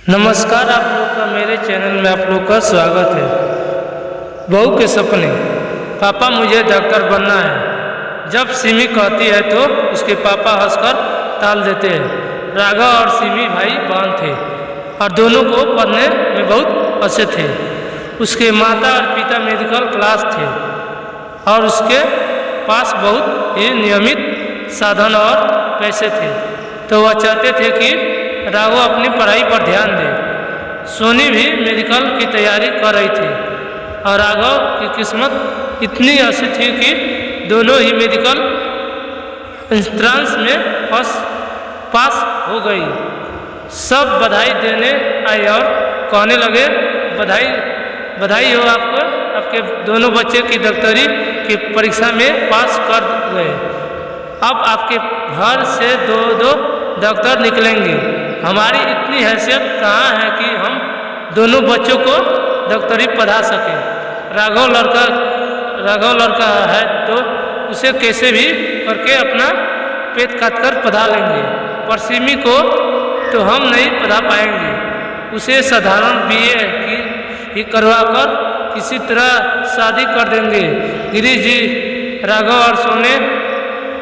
नमस्कार, आप लोग का मेरे चैनल में आप लोग का स्वागत है। बहू के सपने। पापा मुझे डॉक्टर बनना है। जब सिमी कहती है तो उसके पापा हंसकर टाल देते हैं। राघव और सिमी भाई बहन थे और दोनों को पढ़ने में बहुत अच्छे थे। उसके माता और पिता मेडिकल क्लास थे और उसके पास बहुत ही नियमित साधन और पैसे थे, तो वह चाहते थे कि राघव अपनी पढ़ाई पर ध्यान दे। सोनी भी मेडिकल की तैयारी कर रही थी और राघव की किस्मत इतनी अच्छी थी कि दोनों ही मेडिकल एंट्रेंस में पास हो गई। सब बधाई देने आए और कहने लगे, बधाई हो आपको, आपके दोनों बच्चे की डॉक्टरी की परीक्षा में पास कर गए। अब आपके घर से दो डॉक्टर निकलेंगे। हमारी इतनी हैसियत कहाँ है कि हम दोनों बच्चों को डॉक्टरी पढ़ा सकें। राघव लड़का है तो उसे कैसे भी करके अपना पेट काट कर पढ़ा लेंगे, पर सिमी को तो हम नहीं पढ़ा पाएंगे। उसे साधारण बीए ही करवा कर किसी तरह शादी कर देंगे। गिरीश जी, राघव और सोने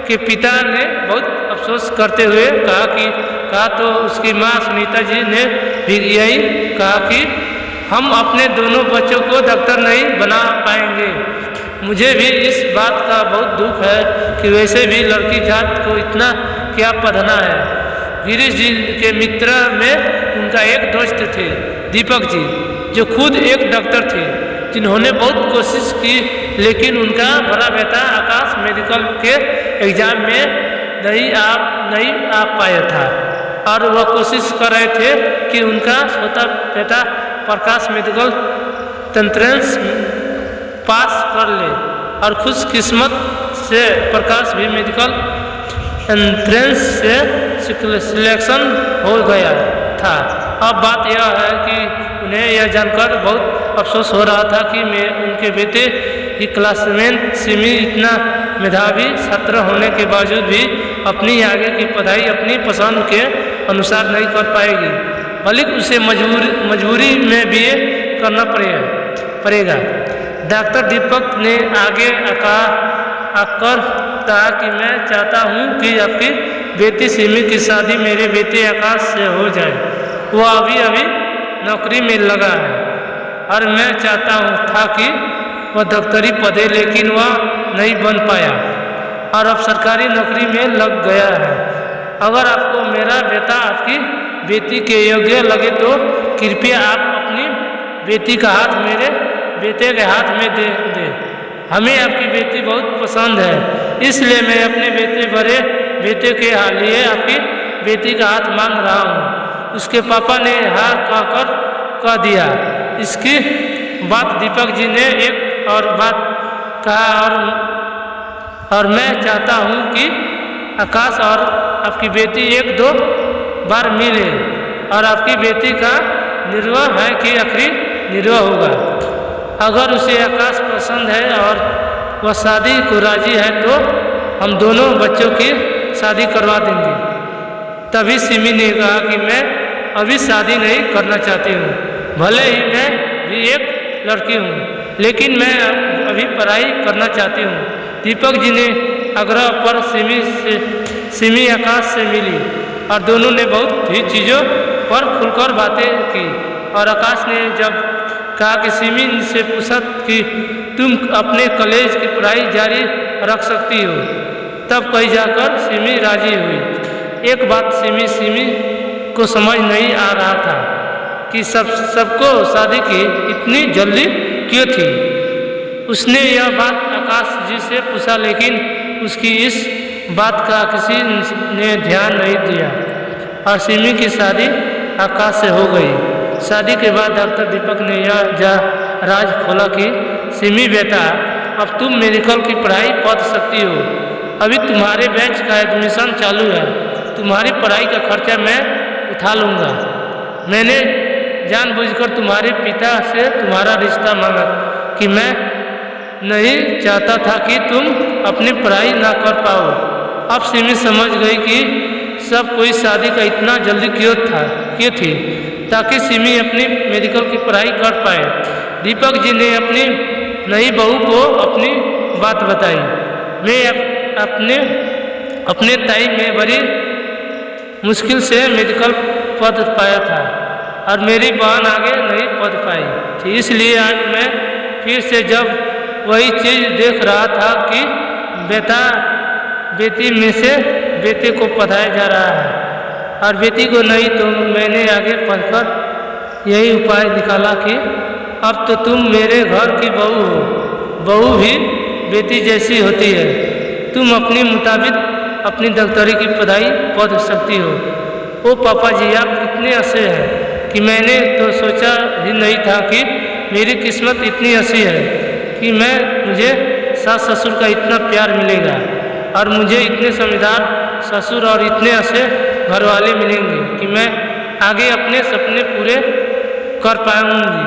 के पिता ने बहुत अफसोस करते हुए कहा तो उसकी माँ सुनीता जी ने भी यही कहा कि हम अपने दोनों बच्चों को डॉक्टर नहीं बना पाएंगे। मुझे भी इस बात का बहुत दुख है कि वैसे भी लड़की जात को इतना क्या पढ़ना है। गिरीश जी के मित्र में उनका एक दोस्त थे, दीपक जी, जो खुद एक डॉक्टर थे, जिन्होंने बहुत कोशिश की, लेकिन उनका बड़ा बेटा आकाश मेडिकल के एग्जाम में नहीं आ पाया था और वह कोशिश कर रहे थे कि उनका छोटा बेटा प्रकाश मेडिकल एंट्रेंस पास कर ले, और खुशकिस्मत से प्रकाश भी मेडिकल एंट्रेंस से सिलेक्शन हो गया था। अब बात यह है कि उन्हें यह जानकर बहुत अफसोस हो रहा था कि उनके बेटे की क्लासमेट सिमी इतना मेधावी छात्र होने के बावजूद भी अपनी आगे की पढ़ाई अपनी पसंद के अनुसार नहीं कर पाएगी, बल्कि उसे मजबूरी में बीए करना पड़ेगा। डॉक्टर दीपक ने आगे आकर कहा कि मैं चाहता हूं कि आपकी बेटी सिमी की शादी मेरे बेटे आकाश से हो जाए। वह अभी नौकरी में लगा है और मैं चाहता था कि वह डॉक्टरी पढ़े, लेकिन वह नहीं बन पाया और अब सरकारी नौकरी में लग गया है। अगर आपको मेरा बेटा आपकी बेटी के योग्य लगे तो कृपया आप अपनी बेटी का हाथ मेरे बेटे के हाथ में दे दे। हमें आपकी बेटी बहुत पसंद है, इसलिए मैं अपने बड़े बेटे के लिए आपकी बेटी का हाथ मांग रहा हूँ। उसके पापा ने हाँ कह दिया। इसकी बात दीपक जी ने एक और बात कहा और मैं चाहता हूँ कि आकाश और आपकी बेटी एक दो बार मिले और आपकी बेटी का निर्वाह है कि आखिरी निर्वाह होगा। अगर उसे आकाश पसंद है और वह शादी को राजी है तो हम दोनों बच्चों की शादी करवा देंगे। तभी सिमी ने कहा कि मैं अभी शादी नहीं करना चाहती हूँ, भले ही मैं भी एक लड़की हूँ, लेकिन मैं अभी पढ़ाई करना चाहती हूँ। दीपक जी ने आग्रह पर सिमी आकाश से मिली और दोनों ने बहुत ही चीज़ों पर खुलकर बातें की। और आकाश ने जब कहा कि सिमी से पूछा कि तुम अपने कॉलेज की पढ़ाई जारी रख सकती हो, तब कहीं जाकर सिमी राजी हुई। एक बात सिमी को समझ नहीं आ रहा था कि सबको शादी की इतनी जल्दी क्यों थी। उसने यह बात आकाश जी से पूछा, लेकिन उसकी इस बात का किसी ने ध्यान नहीं दिया और सिमी की शादी आकाश से हो गई। शादी के बाद डॉक्टर दीपक ने यह राज खोला कि सिमी बेटा, अब तुम मेडिकल की पढ़ाई पढ़ सकती हो। अभी तुम्हारे बैच का एडमिशन चालू है, तुम्हारी पढ़ाई का खर्चा मैं उठा लूँगा। मैंने जानबूझकर तुम्हारे पिता से तुम्हारा रिश्ता मांगा कि मैं नहीं चाहता था कि तुम अपनी पढ़ाई ना कर पाओ। अब सिमी समझ गई कि सब कोई शादी का इतना जल्दी क्यों था। की थी ताकि सिमी अपनी मेडिकल की पढ़ाई कर पाए। दीपक जी ने अपनी नई बहू को अपनी बात बताई। मैं अपने ताई में बड़ी मुश्किल से मेडिकल पद पाया था और मेरी बहन आगे नहीं पढ़ पाई थी, इसलिए आज मैं फिर से जब वही चीज़ देख रहा था कि बेटी में से बेटे को पढ़ाया जा रहा है और बेटी को नहीं, तो मैंने आगे पढ़कर यही उपाय निकाला कि अब तो तुम मेरे घर की बहू हो। बहू भी बेटी जैसी होती है। तुम अपने मुताबिक अपनी डॉक्टरी की पढ़ाई पढ़ सकती हो। ओ पापा जी, आप कितने अच्छे हैं कि मैंने तो सोचा ही नहीं था कि मेरी किस्मत इतनी अच्छी है कि मुझे सास ससुर का इतना प्यार मिलेगा और मुझे इतने समझदार ससुर और इतने अच्छे घर वाले मिलेंगे कि मैं आगे अपने सपने पूरे कर पाऊंगी।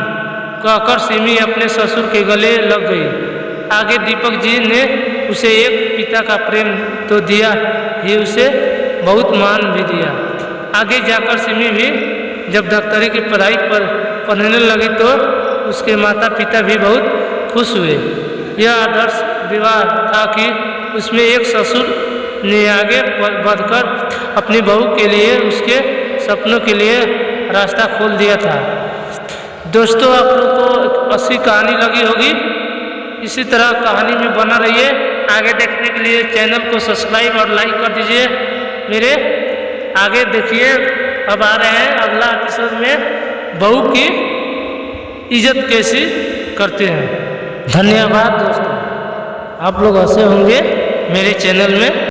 कहकर सिमी अपने ससुर के गले लग गई। आगे दीपक जी ने उसे एक पिता का प्रेम तो दिया ही, उसे बहुत मान भी दिया। आगे जाकर सिमी भी जब डॉक्टरी की पढ़ाई पर पढ़ने लगी तो उसके माता पिता भी बहुत खुश हुए। यह आदर्श विवाह था कि उसमें एक ससुर ने आगे बढ़कर अपनी बहू के लिए, उसके सपनों के लिए रास्ता खोल दिया था। दोस्तों, आप लोग को अच्छी कहानी लगी होगी। इसी तरह कहानी में बना रहिए। आगे देखने के लिए चैनल को सब्सक्राइब और लाइक कर दीजिए। मेरे आगे देखिए, अब आ रहे हैं अगला एपिसोड में बहू की इज्जत कैसी करते हैं। धन्यवाद दोस्तों, आप लोग हंसे होंगे मेरे चैनल में।